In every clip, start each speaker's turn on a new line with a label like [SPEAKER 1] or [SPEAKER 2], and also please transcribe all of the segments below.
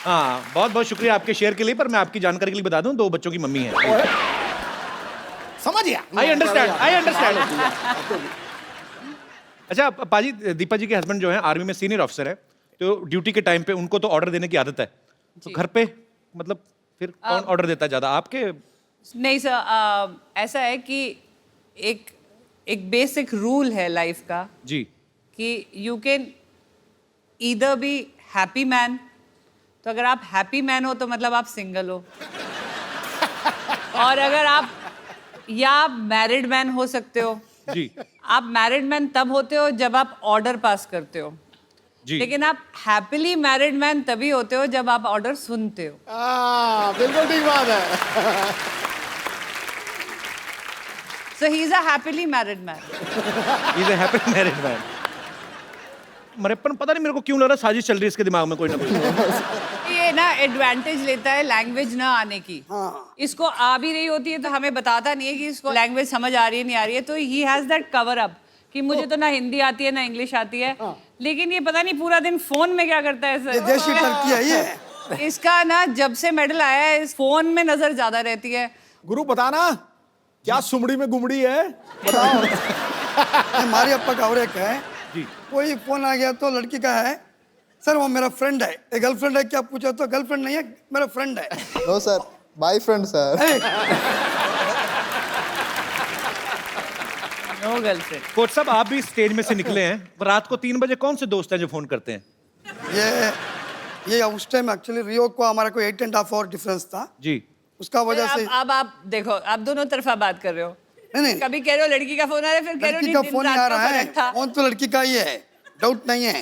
[SPEAKER 1] हाँ, बहुत बहुत शुक्रिया आपके शेयर के लिए, पर मैं आपकी जानकारी के लिए बता दूं, 2 बच्चों की मम्मी है।
[SPEAKER 2] समझ गया।
[SPEAKER 1] I understand. अच्छा पाजी, दीपा जी के हस्बैंड जो है आर्मी में सीनियर ऑफिसर है, तो ड्यूटी के टाइम पे उनको तो ऑर्डर देने की आदत है, तो घर पे मतलब फिर कौन ऑर्डर देता है ज्यादा, आपके?
[SPEAKER 3] नहीं सर, ऐसा है कि एक एक बेसिक रूल है लाइफ का
[SPEAKER 1] जी।
[SPEAKER 3] कि you can either be happy man, तो अगर आप हैप्पी मैन हो तो मतलब आप सिंगल हो, और अगर आप मैरिड मैन हो सकते हो।
[SPEAKER 1] जी।
[SPEAKER 3] आप मैरिड मैन तब होते हो जब आप ऑर्डर पास करते हो,
[SPEAKER 1] जी।
[SPEAKER 3] लेकिन आप हैप्पीली मैरिड मैन तभी होते हो जब आप ऑर्डर सुनते हो।
[SPEAKER 2] बिल्कुल ठीक बात है।
[SPEAKER 3] So he's a happily married man.
[SPEAKER 1] He's a happy married man. मरेपन पता नहीं मेरे को क्यों लग रहा है साजिश चल रही है इसके दिमाग में कोई ना कोई।
[SPEAKER 3] ये ना एडवांटेज लेता है लैंग्वेज ना आने की। इसको आ भी रही होती है तो हमें बताता नहीं है कि इसको लैंग्वेज समझ आ रही है नहीं आ रही है, तो he has that cover up कि मुझे तो ना हिंदी आती है ना इंग्लिश आती है, लेकिन ये पता नहीं पूरा दिन फोन में क्या करता है सर।
[SPEAKER 4] देशी टर्की है ये।
[SPEAKER 3] इसका ना जब से मेडल आया है इस फोन में नजर ज्यादा रहती है।
[SPEAKER 2] गुरु बताना क्या सुमड़ी में गुमड़ी है, बताओ।
[SPEAKER 4] हमारे अप्पा का और एक है
[SPEAKER 1] जी।
[SPEAKER 4] कोई फोन आ गया तो लड़की का है, सर वो मेरा फ्रेंड है, एक गर्लफ्रेंड है क्या पूछा तो गर्लफ्रेंड नहीं है मेरा फ्रेंड है।
[SPEAKER 5] No sir, my friend sir.
[SPEAKER 3] No girlfriend.
[SPEAKER 1] Coach साहब आप भी स्टेज में से निकले हैं, रात को 3 बजे कौन से दोस्त हैं जो फोन करते हैं?
[SPEAKER 4] ये उस टाइम एक्चुअली रियो को हमारा कोई 8.5 आवर डिफरेंस था
[SPEAKER 1] जी।
[SPEAKER 4] उसका वजह से।
[SPEAKER 3] अब आप देखो, आप दोनों तरफा बात कर रहे हो।
[SPEAKER 4] नहीं
[SPEAKER 3] कभी कह रहे हो लड़की का फोन आ रहा है, फिर कह रहे हो
[SPEAKER 4] लड़की का
[SPEAKER 3] दिन
[SPEAKER 4] फोन
[SPEAKER 3] रात
[SPEAKER 4] आ
[SPEAKER 3] का
[SPEAKER 4] रहा है,
[SPEAKER 3] फर्क था।
[SPEAKER 4] फोन तो लड़की का ही है, डाउट नहीं है।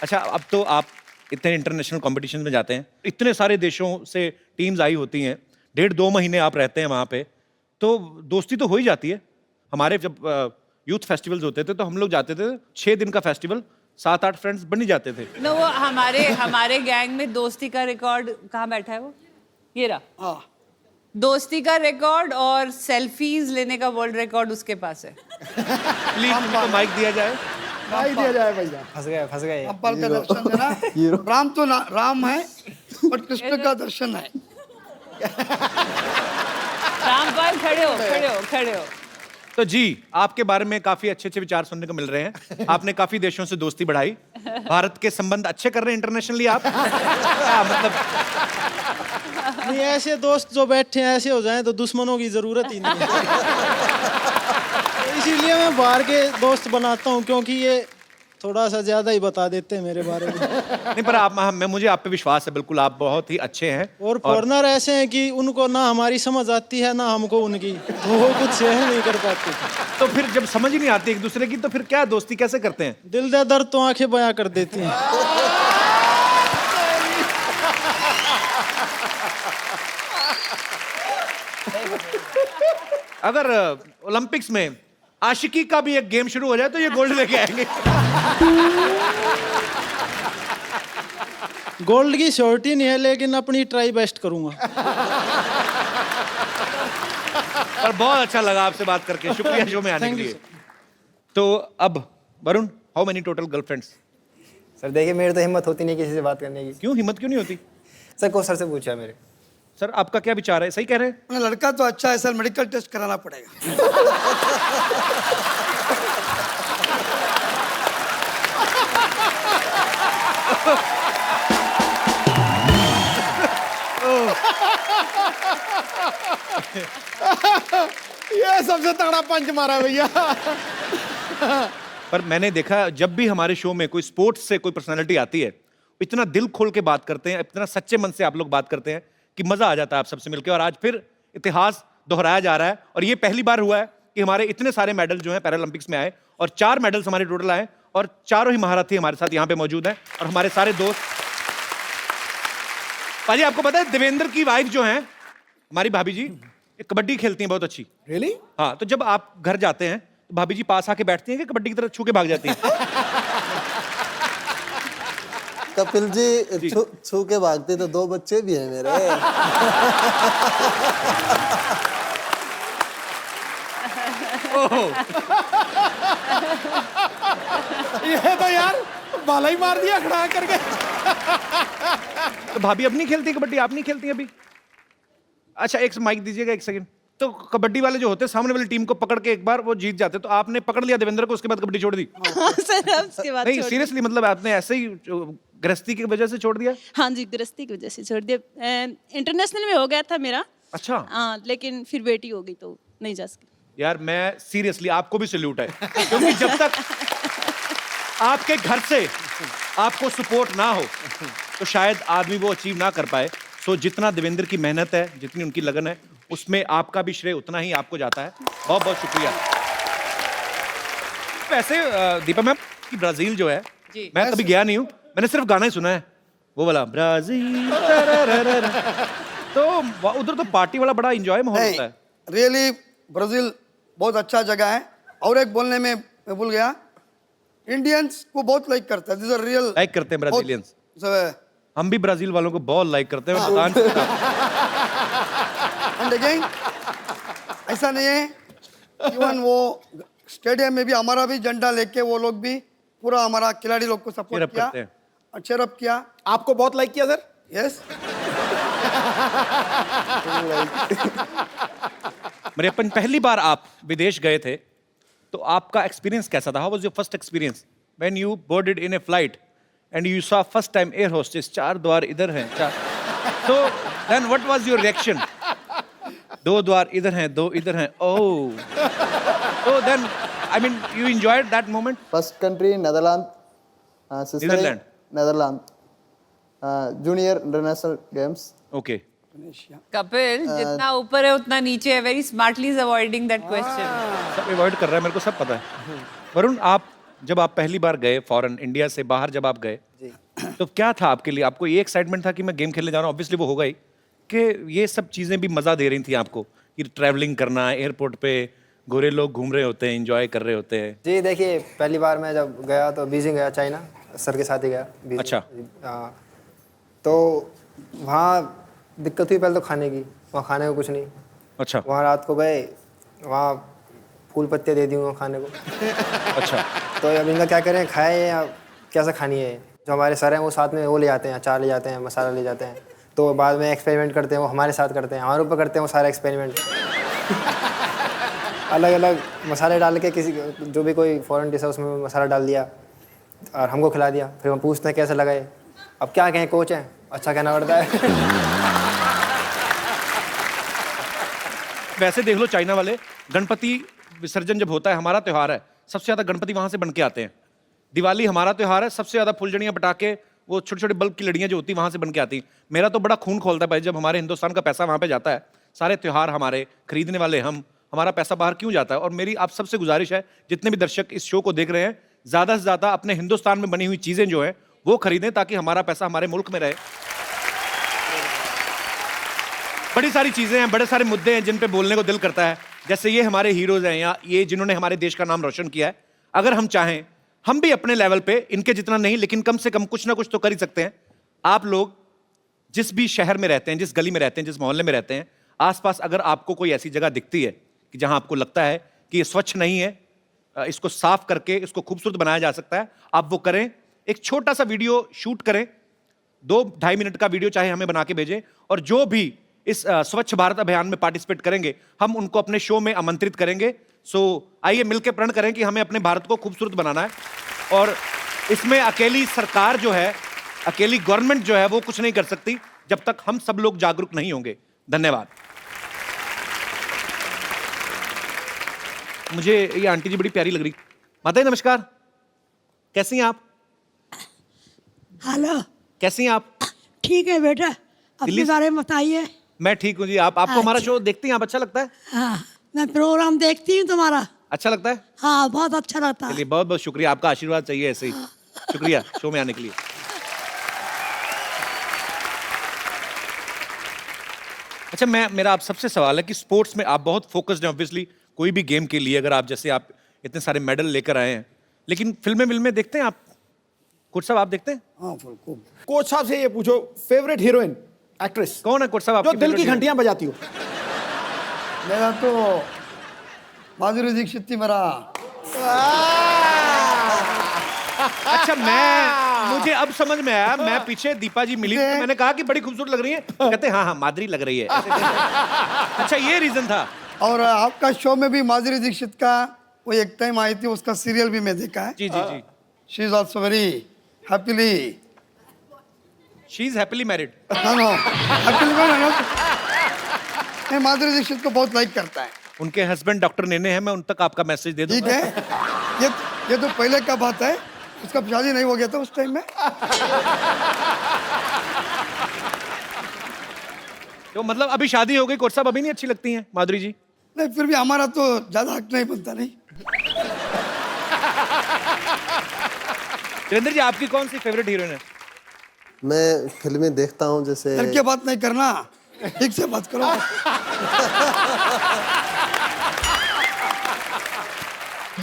[SPEAKER 1] अच्छा, अब तो आप इतने इंटरनेशनल कंपटीशन में जाते हैं, इतने सारे देशों से टीम्स आई होती हैं, 1.5-2 महीने आप रहते हैं वहाँ पे, तो दोस्ती तो हो ही जाती है। हमारे जब यूथ फेस्टिवल्स होते थे तो हम लोग जाते थे, 6 दिन का फेस्टिवल, 7-8 फ्रेंड्स बन ही जाते थे।
[SPEAKER 3] नो, वो हमारे गैंग में दोस्ती का रिकॉर्ड कहाँ बैठा है वो? ये रहा। दोस्ती का रिकॉर्ड और सेल्फीज लेने का वर्ल्ड रिकॉर्ड उसके पास है।
[SPEAKER 1] प्लीज उनको माइक दिया जाए।
[SPEAKER 2] भाई दिया जाए भैया।
[SPEAKER 5] फंस गए।
[SPEAKER 4] अब्बा का दर्शन देना, राम तो राम है और कृष्ण का दर्शन है।
[SPEAKER 3] रामपाल खड़े हो।
[SPEAKER 1] तो जी, आपके बारे में काफी अच्छे विचार सुनने को मिल रहे हैं। आपने काफी देशों से दोस्ती बढ़ाई, भारत के संबंध अच्छे कर रहे हैं इंटरनेशनली आप। मतलब
[SPEAKER 6] नहीं, ऐसे दोस्त जो बैठे हैं ऐसे हो जाएं तो दुश्मनों की जरूरत ही नहीं है। तो इसीलिए मैं बाहर के दोस्त बनाता हूँ, क्योंकि ये थोड़ा सा ज्यादा ही बता देते हैं मेरे बारे में।
[SPEAKER 1] नहीं, पर मुझे आप पे विश्वास है, बिल्कुल आप बहुत ही अच्छे हैं।
[SPEAKER 6] और फॉरनर ऐसे हैं कि उनको ना हमारी समझ आती है ना हमको उनकी, तो वो कुछ सहन नहीं कर पाते।
[SPEAKER 1] तो फिर जब समझ ही नहीं आती एक दूसरे की, तो फिर क्या दोस्ती कैसे करते हैं?
[SPEAKER 6] दिल दे दर्द तो आंखें बयां कर देती हैं।
[SPEAKER 1] अगर ओलंपिक्स में आशिकी का भी एक गेम शुरू हो जाए तो ये गोल्ड लेके आएंगे।
[SPEAKER 6] गोल्ड की श्योरिटी नहीं है, लेकिन अपनी ट्राई बेस्ट करूंगा।
[SPEAKER 1] पर बहुत अच्छा लगा आपसे बात करके, शुक्रिया शो में आने के लिए। तो अब Varun, how many total girlfriends?
[SPEAKER 5] Sir देखिए, मेरी तो हिम्मत होती नहीं किसी से बात करने की।
[SPEAKER 1] क्यों हिम्मत क्यों नहीं होती?
[SPEAKER 5] सर को सर से पूछा मेरे।
[SPEAKER 1] सर आपका क्या विचार है, सही कह रहे हैं?
[SPEAKER 4] लड़का तो अच्छा है सर, मेडिकल टेस्ट कराना पड़ेगा।
[SPEAKER 2] ये सबसे तगड़ा पंच मारा भैया।
[SPEAKER 1] पर मैंने देखा जब भी हमारे शो में कोई स्पोर्ट्स से कोई पर्सनालिटी आती है, इतना दिल खोल के बात करते हैं, इतना सच्चे मन से आप लोग बात करते हैं कि मजा आ जाता है आप सबसे मिलकर। और आज फिर इतिहास दोहराया जा रहा है, और ये पहली बार हुआ है कि हमारे इतने सारे मेडल जो हैं पैरालंपिक्स में आए, और 4 मेडल्स हमारे टोटल आए, और चारों ही महारथी हमारे साथ यहाँ पे मौजूद हैं, और हमारे सारे दोस्त। पाजी, आपको पता है देवेंद्र की वाइफ जो है हमारी भाभी जी, कबड्डी खेलती हैं बहुत अच्छी।
[SPEAKER 2] रियली?
[SPEAKER 1] हाँ, तो जब आप घर जाते हैं तो भाभी जी पास आके बैठती हैं कि कबड्डी की तरह छू के भाग जाती हैं?
[SPEAKER 7] कपिल जी, छू के भागते तो 2 बच्चे भी हैं मेरे।
[SPEAKER 2] ये तो यार बाला ही मार दिया खड़ा करके।
[SPEAKER 1] तो भाभी अब नहीं खेलती कबड्डी, आप नहीं खेलती अभी? अच्छा एक माइक दीजिएगा, एक सेकंड। तो कबड्डी वाले जो होते हैं सामने वाली टीम को पकड़ के एक बार वो जीत जाते, तो आपने पकड़ लिया देवेंद्र को, उसके बाद कबड्डी छोड़ दी?
[SPEAKER 8] सर अब उसके बाद
[SPEAKER 1] नहीं
[SPEAKER 8] छोड़
[SPEAKER 1] सीरियसली, मतलब आपने ऐसे ही गृहस्थी की वजह से छोड़ दिया?
[SPEAKER 8] दिया। हाँ जी, गृहस्थी की वजह से छोड़ दिया। इंटरनेशनल में हो गया था मेरा।
[SPEAKER 1] अच्छा
[SPEAKER 8] हाँ, लेकिन फिर बेटी हो गई तो नहीं जा सकी।
[SPEAKER 1] यार मैं सीरियसली आपको भी सैल्यूट है, क्योंकि जब तक आपके घर से आपको सपोर्ट ना हो तो शायद आदमी वो अचीव ना कर पाए। सो जितना देवेंद्र की मेहनत है, जितनी उनकी लगन है, उसमें आपका भी श्रेय उतना ही आपको जाता है। बहुत बहुत शुक्रिया। वैसे दीपा मैम की ब्राजील जो है,
[SPEAKER 3] जी।
[SPEAKER 1] मैं कभी गया नहीं हूँ, मैंने सिर्फ गाना ही सुना है, वो वाला ब्राजील तररररर। तो उधर तो पार्टी वाला बड़ा एंजॉय माहौल होता है।
[SPEAKER 4] रियली ब्राजील बहुत अच्छा जगह है। और एक बोलने में मैं भूल गया, इंडियंस को बहुत लाइक करता है। दिस आर रियल
[SPEAKER 1] लाइक करते हैं ब्राजीलियंस। हम भी ब्राजील वालों को बहुत लाइक करते हैं।
[SPEAKER 4] एंड अगेन ऐसा नहीं है, इवन वो स्टेडियम में भी हमारा भी झंडा लेके वो लोग भी पूरा हमारा खिलाड़ी लोग को
[SPEAKER 1] Cheer
[SPEAKER 4] सपोर्ट
[SPEAKER 1] up
[SPEAKER 4] किया
[SPEAKER 1] करते हैं।
[SPEAKER 4] और cheer up किया।
[SPEAKER 2] आपको बहुत लाइक किया सर?
[SPEAKER 4] यस
[SPEAKER 1] मेरे अपन पहली बार आप विदेश गए थे, तो आपका एक्सपीरियंस कैसा था? How was your first experience when you boarded in a flight and you saw first time air hostess, 4 द्वार इधर हैं, तो then what was your reaction? 2 द्वार इधर हैं, 2 इधर हैं, ओह। तो then I mean you enjoyed that moment?
[SPEAKER 7] First country Netherland,
[SPEAKER 1] Netherland.
[SPEAKER 7] Netherland, junior international games.
[SPEAKER 1] Okay.
[SPEAKER 3] Kapil जितना ऊपर है उतना नीचे है। Very smartly is avoiding that question.
[SPEAKER 1] सब अवॉइड कर रहा है, मेरे को सब पता है। वरुण, जब आप पहली बार गए फॉरेन, इंडिया से बाहर जब आप गए, तो क्या था आपके लिए? आपको ये एक्साइटमेंट था कि मैं गेम खेलने जा रहा हूँ, ऑब्वियसली वो होगा ही, कि ये सब चीज़ें भी मज़ा दे रही थी आपको, कि ट्रैवलिंग करना, एयरपोर्ट पे गोरे लोग घूम रहे होते हैं, एंजॉय कर रहे होते हैं?
[SPEAKER 5] जी देखिए, पहली बार मैं जब गया तो बीजिंग गया, चाइना, सर के साथ ही गया बीजिंग।
[SPEAKER 1] अच्छा।
[SPEAKER 5] हाँ, तो वहाँ दिक्कत हुई पहले तो खाने की, वहाँ खाने को कुछ नहीं।
[SPEAKER 1] अच्छा
[SPEAKER 5] वहाँ रात को गए, वहाँ फूल पत्ते दे दी वहाँ खाने को।
[SPEAKER 1] अच्छा।
[SPEAKER 5] तो अब इनका क्या करें, खाए या कैसा खानी है? जो हमारे सर हैं वो साथ में वो ले जाते हैं, अचार ले जाते हैं, मसाला ले जाते हैं, तो बाद में एक्सपेरिमेंट करते हैं, वो हमारे साथ करते हैं, हमारे ऊपर करते हैं वो सारा एक्सपेरिमेंट। अलग अलग मसाले डाल के, किसी जो भी कोई फॉरेन डिश है उसमें मसाला डाल दिया और हमको खिला दिया। फिर हम पूछते हैं कैसे लगा ये? अब क्या कहें, कोच हैं, अच्छा कहना पड़ता है।
[SPEAKER 1] वैसे देख लो, चाइना वाले गणपति विसर्जन जब होता है, हमारा त्योहार है, सबसे ज्यादा गणपति वहां से बन के आते हैं। दिवाली हमारा त्योहार है, सबसे ज्यादा फुलझड़ियां, पटाखे, वो छोटे छोटे बल्ब की लड़ियां जो होती हैं वहां से बन के आती हैं। मेरा तो बड़ा खून खोलता है भाई, जब हमारे हिंदुस्तान का पैसा वहां पे जाता है, सारे त्योहार हमारे, खरीदने वाले हम, हमारा पैसा बाहर क्यों जाता है? और मेरी आप सबसे गुजारिश है, जितने भी दर्शक इस शो को देख रहे हैं, ज्यादा से ज्यादा अपने हिंदुस्तान में बनी हुई चीजें जो है वो खरीदें, ताकि हमारा पैसा हमारे मुल्क में रहे। बड़ी सारी चीजें हैं, बड़े सारे मुद्दे हैं जिन पे बोलने को दिल करता है, जैसे ये हमारे हीरोज हैं, या ये जिन्होंने हमारे देश का नाम रोशन किया है। अगर हम चाहें, हम भी अपने लेवल पे, इनके जितना नहीं, लेकिन कम से कम कुछ ना कुछ तो कर ही सकते हैं। आप लोग जिस भी शहर में रहते हैं, जिस गली में रहते हैं, जिस मोहल्ले में रहते हैं, आसपास अगर आपको कोई ऐसी जगह दिखती है कि जहां आपको लगता है कि ये स्वच्छ नहीं है, इसको साफ करके इसको खूबसूरत बनाया जा सकता है, आप वो करें। एक छोटा सा वीडियो शूट करें, 2-2.5 मिनट का वीडियो चाहे हमें बना के भेजें, और जो भी इस स्वच्छ भारत अभियान में पार्टिसिपेट करेंगे, हम उनको अपने शो में आमंत्रित करेंगे। सो आइए मिलकर प्रण करें कि हमें अपने भारत को खूबसूरत बनाना है, और इसमें अकेली सरकार जो है, अकेली गवर्नमेंट जो है, वो कुछ नहीं कर सकती जब तक हम सब लोग जागरूक नहीं होंगे। धन्यवाद। मुझे ये आंटी जी बड़ी प्यारी लग रही। माता जी नमस्कार, कैसी हैं आप?
[SPEAKER 9] हेलो,
[SPEAKER 1] कैसी हैं आप?
[SPEAKER 9] ठीक है बेटा, अपने
[SPEAKER 1] दिल्ली से-
[SPEAKER 9] बारे में बताइए।
[SPEAKER 1] मैं ठीक हूँ जी। आपको हमारा शो देखती हैं आप? अच्छा लगता है?
[SPEAKER 9] हाँ, मैं प्रोग्राम देखती हूँ तुम्हारा।
[SPEAKER 1] अच्छा लगता है?
[SPEAKER 9] हाँ, बहुत अच्छा लगता है।
[SPEAKER 1] चलिए, बहुत बहुत शुक्रिया, आपका आशीर्वाद चाहिए ऐसे ही। शुक्रिया शो में आने के लिए। अच्छा, मेरा आप सबसे सवाल है कि स्पोर्ट्स में आप बहुत फोकस्ड हैं, ऑब्वियसली कोई भी गेम के लिए, अगर आप जैसे आप इतने सारे मेडल लेकर आए हैं, लेकिन फिल्में देखते हैं आप? कोच साहब आप देखते हैं?
[SPEAKER 4] हाँ फुल खूब।
[SPEAKER 2] कोच साहब से ये पूछो, फेवरेट हीरोइन, एक्ट्रेस
[SPEAKER 1] कौन है कोच साहब
[SPEAKER 2] जो
[SPEAKER 1] आपकी
[SPEAKER 2] दिल की
[SPEAKER 1] favorite
[SPEAKER 2] घंटियां बजाती हो?
[SPEAKER 4] मेरा तो माधुरी दीक्षित थी मेरा।
[SPEAKER 1] अच्छा मुझे अब समझ में आया, मैं पीछे दीपा जी मिली तो मैंने कहा कि बड़ी खूबसूरत लग रही है, कहते हाँ माधुरी लग रही है। अच्छा ये रीजन था।
[SPEAKER 4] और आपका शो में भी माधुरी दीक्षित का वो एक टाइम आई थी, उसका सीरियल भी मैं देखा है।
[SPEAKER 1] जी जी जी।
[SPEAKER 4] She is also very happily,
[SPEAKER 1] she is happily married.
[SPEAKER 4] No happily married. मैं माधुरी दीक्षित को बहुत लाइक करता है।
[SPEAKER 1] उनके हस्बैंड डॉक्टर नेने हैं, मैं उन तक आपका मैसेज दे
[SPEAKER 4] ठीक
[SPEAKER 1] दूंगा।
[SPEAKER 4] है, ये तो पहले का बात है, उसका शादी नहीं हो गया था उस टाइम में।
[SPEAKER 1] तो मतलब अभी शादी हो गई, कोच साहब अभी नहीं अच्छी लगती हैं माधुरी जी?
[SPEAKER 4] नहीं, फिर भी हमारा तो ज्यादा हक नहीं बनता। नहीं,
[SPEAKER 1] सुरेंद्र जी आपकी कौन सी फेवरेट हीरोइन है?
[SPEAKER 7] मैं फिल्में देखता हूँ जैसे
[SPEAKER 4] डर के बात नहीं करना, ठीक से बात करो।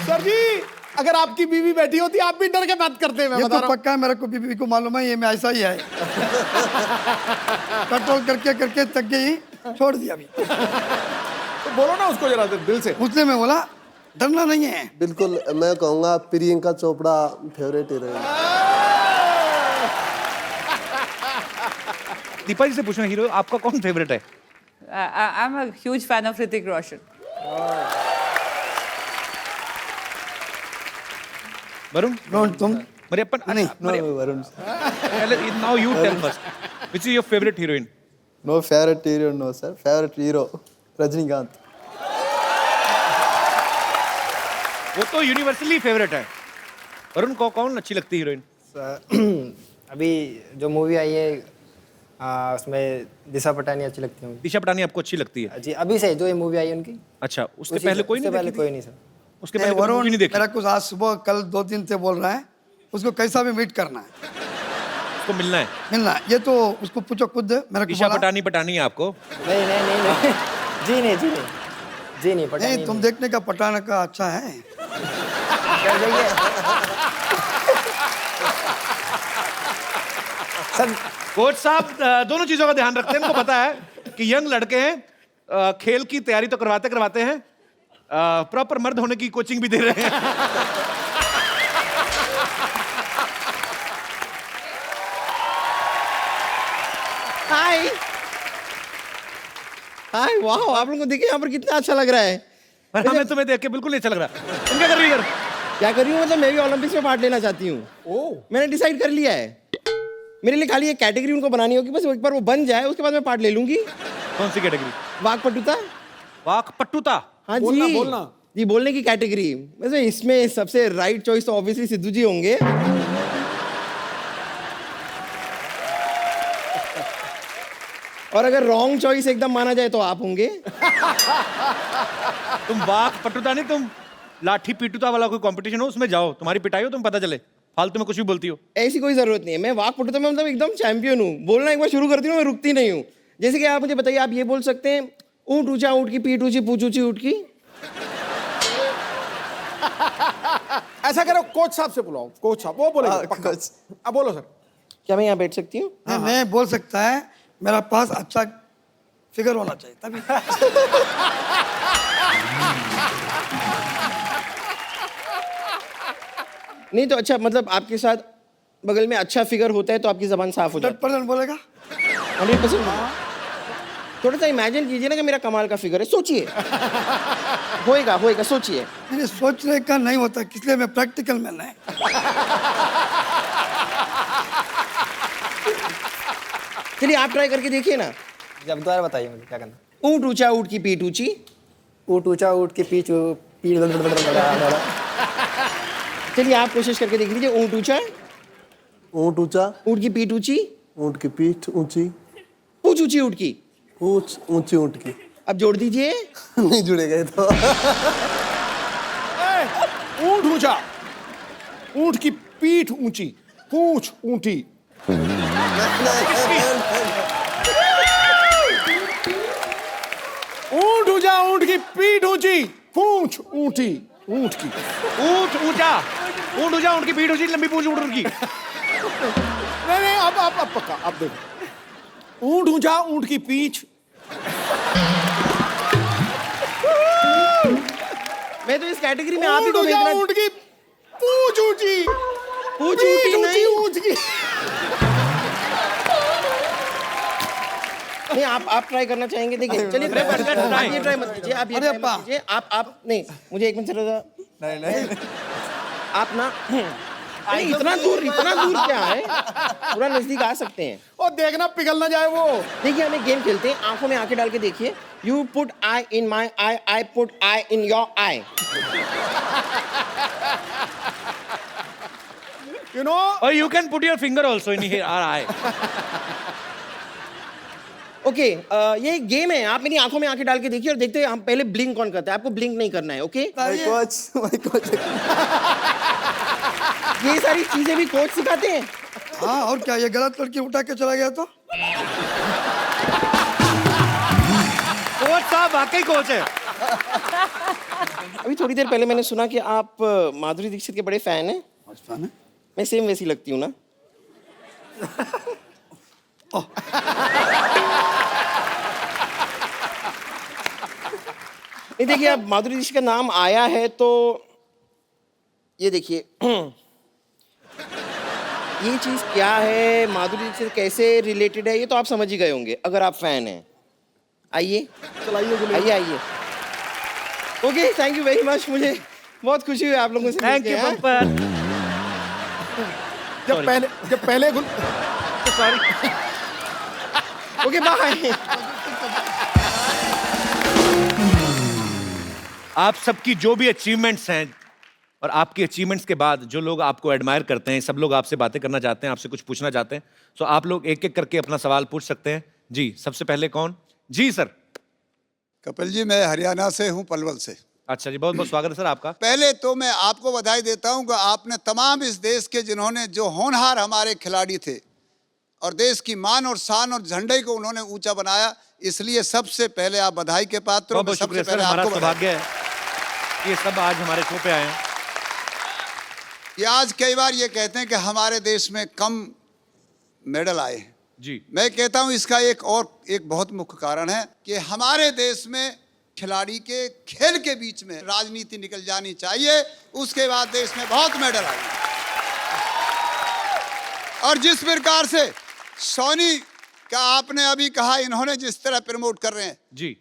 [SPEAKER 2] सर जी, अगर आपकी बीवी बैठी होती आप भी डर के बात करते हैं। मैं
[SPEAKER 4] ये
[SPEAKER 2] बता
[SPEAKER 4] तो
[SPEAKER 2] रहा हूं।
[SPEAKER 4] पक्का है, मेरे को बीबी को मालूम है, ये मैं ऐसा ही है। कंट्रोल करके करके थक गई, छोड़ दिया अभी।
[SPEAKER 2] तो बोलो ना उसको जरा दिल से।
[SPEAKER 4] उसने मैं बोला डरना नहीं है।
[SPEAKER 7] बिल्कुल मैं कहूँगा प्रियंका चोपड़ा फेवरेट हीरोइन।
[SPEAKER 1] दीपा जी से पूछना, हीरो आपका कौन फेवरेट है?
[SPEAKER 3] I am a huge fan of Hrithik Roshan.
[SPEAKER 1] Varun
[SPEAKER 4] तुम
[SPEAKER 1] मरियप्पन?
[SPEAKER 4] नहीं,
[SPEAKER 7] Varun
[SPEAKER 1] now you tell first, which is your favourite heroine?
[SPEAKER 7] No favourite hero, no sir, favourite hero Rajinikanth.
[SPEAKER 1] वो तो यूनिवर्सली फेवरेट है। वरुण को कौन अच्छी लगती हीरोइन?
[SPEAKER 5] अभी जो मूवी आई है उसमें दिशा पटानी अच्छी लगती है मुझे।
[SPEAKER 1] दिशा पटानी आपको अच्छी लगती है?
[SPEAKER 5] जी अभी से जो ये मूवी आई है उनकी।
[SPEAKER 1] अच्छा, उसके पहले कोई नहीं
[SPEAKER 5] पहले
[SPEAKER 1] देखी
[SPEAKER 5] कोई
[SPEAKER 1] थी?
[SPEAKER 5] नहीं सर।
[SPEAKER 1] उसके पहले कोई
[SPEAKER 4] वरुण
[SPEAKER 1] मूवी नहीं देखी?
[SPEAKER 4] मेरा कुछ आज सुबह कल 2 दिन से बोल रहा है, उसको कैसा भी मीट करना है,
[SPEAKER 1] उसको मिलना है?
[SPEAKER 4] मिलना है। ये तो उसको पूछो खुद, मेरे को
[SPEAKER 1] दिशा
[SPEAKER 4] बोला।
[SPEAKER 1] पटानी है आपको?
[SPEAKER 5] नहीं नहीं नहीं नहीं जी नहीं जी नहीं जी नहीं पटानी
[SPEAKER 4] नहीं, तुम देखने का पटाना का अच्छा है।
[SPEAKER 5] सर
[SPEAKER 1] कोच साहब दोनों चीजों का ध्यान रखते हैं, इनको पता है कि यंग लड़के हैं, खेल की तैयारी तो करवाते हैं, प्रॉपर मर्द होने की कोचिंग भी दे रहे हैं।
[SPEAKER 10] हाय हाय, वाह, आप लोगों को देखिए यहाँ पर कितना अच्छा लग रहा है।
[SPEAKER 1] पर हमें तुम्हें देख के बिल्कुल नहीं अच्छा लग रहा। तुम क्या कर रही है इधर?
[SPEAKER 10] क्या कर रही हूँ, मतलब मैं भी ओलंपिक्स में पार्ट लेना चाहती हूँ। मैंने डिसाइड कर लिया है, मेरे लिए खाली एक कैटेगरी उनको बनानी होगी, बस एक बार वो बन जाए उसके बाद मैं पार्ट ले लूंगी।
[SPEAKER 1] कौन सी कैटेगरी?
[SPEAKER 10] वाकपटुता।
[SPEAKER 1] वाकपटुता?
[SPEAKER 10] हाँ
[SPEAKER 2] बोलना,
[SPEAKER 10] जी
[SPEAKER 2] बोलना।
[SPEAKER 10] जी, बोलने की कैटेगरी। वैसे इसमें सबसे राइट चॉइस तो ऑब्वियसली सिद्धू जी होंगे। और अगर रॉन्ग चॉइस एकदम माना जाए तो आप होंगे।
[SPEAKER 1] तुम वाकपटुता नहीं, तुम लाठी पीटुता वाला कोई कंपटीशन हो उसमें जाओ, तुम्हारी पिटाई हो, तुम पता चले, फालतू में कुछ भी बोलती हो।
[SPEAKER 10] ऐसी कोई जरूरत नहीं है, मैं वाकपटुता में मतलब एकदम चैंपियन हूँ। बोलना एक बार शुरू करती हूँ, मैं रुकती नहीं हूँ। जैसे कि आप मुझे बताइए, आप ये बोल सकते हैं ऊँट ऊंचा ऊँट की पीठ ऊंची पूछ ऊंची ऊँट की।
[SPEAKER 2] ऐसा करो, कोच साहब से बुलाओ, कोच साहब वो बोलेंगे पक्का। अब बोलो सर।
[SPEAKER 10] क्या मैं यहाँ बैठ सकती हूँ?
[SPEAKER 4] मैं बोल सकता है, मेरा पास अच्छा फिगर होना चाहिए तभी।
[SPEAKER 10] नहीं तो अच्छा, मतलब आपके साथ बगल में अच्छा फिगर होता है तो आपकी जबान साफ हो जाती
[SPEAKER 4] 100% बोलेगा।
[SPEAKER 10] है। 100%। थोड़ा सा इमेजिन कीजिए ना कि मेरा कमाल का फिगर है, सोचिए। होएगा होएगा, सोचिए।
[SPEAKER 4] मैंने सोचने का नहीं होता, इसलिए मैं प्रैक्टिकल मैन है।
[SPEAKER 10] चलिए आप ट्राई करके देखिए ना।
[SPEAKER 5] जब दोबारा बताइए मुझे क्या करना।
[SPEAKER 10] ऊँट ऊंचा ऊँट की पीठ ऊंची।
[SPEAKER 5] ऊँट ऊंचा ऊँट की पीठ
[SPEAKER 10] चलिए आप कोशिश करके देख लीजिए। ऊँट ऊंचा,
[SPEAKER 7] ऊँट ऊंचा,
[SPEAKER 10] ऊँट की पीठ ऊंची,
[SPEAKER 7] ऊँट की पीठ ऊंची,
[SPEAKER 10] पूछ ऊंची ऊँट की।
[SPEAKER 7] पूछ ऊंची ऊँट की।
[SPEAKER 10] अब जोड़ दीजिए।
[SPEAKER 7] नहीं जुड़ेगा ये तो।
[SPEAKER 2] ऊँट ऊंचा, ऊँट की पीठ ऊंची, पूंछ ऊंटी। ऊँट ऊंचा, ऊँट की पीठ ऊंची, पूंछ ऊंटी। ऊँट की
[SPEAKER 1] ऊँट ऊंचा, ऊँट ऊंचा, ऊँट की पीठ ऊंची, लंबी पूंछ ऊँट की।
[SPEAKER 2] नहीं, अब पक्का, अब देखो। ऊँट ऊंचा, ऊँट की पीठ।
[SPEAKER 10] मैं तो इस कैटेगरी में आप ही को
[SPEAKER 2] ऊँट ऊंचा,
[SPEAKER 10] भेजना।
[SPEAKER 2] ऊँट की पूंछ ऊंची।
[SPEAKER 10] पूछ
[SPEAKER 2] पीठ
[SPEAKER 10] ऊँची
[SPEAKER 2] ऊंची
[SPEAKER 10] नहीं।
[SPEAKER 2] ऊंच की।
[SPEAKER 10] नहीं आप ट्राई करना चाहेंगे, देखिए चलिए
[SPEAKER 1] अरे, but let's try.
[SPEAKER 10] आप ये ट्राई मत कीजिए, आप ये
[SPEAKER 4] अरे
[SPEAKER 10] try मत
[SPEAKER 4] अप्पा।
[SPEAKER 10] कीजिए, आप नहीं, मुझे एक मिनट चलो,
[SPEAKER 4] नहीं
[SPEAKER 10] आप ना नहीं, इतना दूर क्या है, पूरा नजदीक आ सकते हैं।
[SPEAKER 2] और देखना पिघल ना जाए वो।
[SPEAKER 10] देखिए हम एक गेम खेलते हैं, आंखों में आंखें डाल के देखिए। You put I in my I, I put I in your I.
[SPEAKER 2] You know
[SPEAKER 1] Or you can put your finger also in here, our eye.
[SPEAKER 10] Okay ये एक गेम है, आप मेरी आंखों में आंखें डाल के देखिए और देखते हैं हम पहले ब्लिंक कौन करता है। आपको ब्लिंक नहीं करना है, ओके?
[SPEAKER 7] माय कोच
[SPEAKER 10] ये सारी चीजें भी कोच सिखाते हैं।
[SPEAKER 4] हाँ और क्या, ये गलत लड़की उठा के चला गया तो
[SPEAKER 1] कोच साहब वाकई कोच है।
[SPEAKER 10] अभी थोड़ी देर पहले मैंने सुना कि आप माधुरी दीक्षित के बड़े फैन हैं। मैं सेम वैसी लगती हूँ ना? नहीं देखिए, अब माधुरी दीक्षित का नाम आया है तो ये देखिए ये चीज क्या है, माधुरी दीक्षित कैसे रिलेटेड है, ये तो आप समझ ही गए होंगे अगर आप फैन हैं। आइए
[SPEAKER 2] चलाइए
[SPEAKER 10] आइए आइए। Okay, thank you very much, मुझे बहुत खुशी हुई आप लोगों से
[SPEAKER 1] थैंक यू
[SPEAKER 10] मिलके, हाँ?
[SPEAKER 1] पंपर।
[SPEAKER 2] जब पहले
[SPEAKER 1] सॉरी।
[SPEAKER 10] Okay bye.
[SPEAKER 1] आप सबकी जो भी अचीवमेंट्स हैं और आपकी अचीवमेंट्स के बाद जो लोग आपको एडमायर करते हैं, सब लोग आपसे बातें करना चाहते हैं, आपसे कुछ पूछना चाहते हैं, तो आप लोग एक एक करके अपना सवाल पूछ सकते हैं। जी, सबसे पहले कौन? जी सर।
[SPEAKER 11] कपिल जी, मैं हरियाणा से हूं, पलवल से।
[SPEAKER 1] अच्छा जी, बहुत बहुत स्वागत है सर आपका।
[SPEAKER 11] पहले तो मैं आपको बधाई देता हूं कि आपने तमाम इस देश के जिन्होंने जो होनहार हमारे खिलाड़ी थे और देश की मान और शान और झंडे को उन्होंने ऊंचा बनाया, इसलिए सबसे पहले आप बधाई के पात्र हो।
[SPEAKER 1] बहुत बहुत
[SPEAKER 11] सबसे
[SPEAKER 1] शुक्रिया सर,
[SPEAKER 11] पहले
[SPEAKER 1] हमारा
[SPEAKER 11] आपको बधाई।
[SPEAKER 1] सौभाग्य है कि ये सब आज हमारे शो पे आए हैं।
[SPEAKER 11] ये आज कई बार ये कहते हैं कि हमारे देश में कम मेडल आए हैं।
[SPEAKER 1] जी,
[SPEAKER 11] मैं कहता हूं इसका एक बहुत मुख्य कारण है कि हमारे देश में खिलाड़ी के खेल के बीच में राजनीति निकल जानी चाहिए, उसके बाद देश में बहुत मेडल आएंगे। और जिस प्रकार से सोनी का आपने अभी कहा, इन्होंने जिस तरह प्रमोट कर रहे हैं
[SPEAKER 1] जी,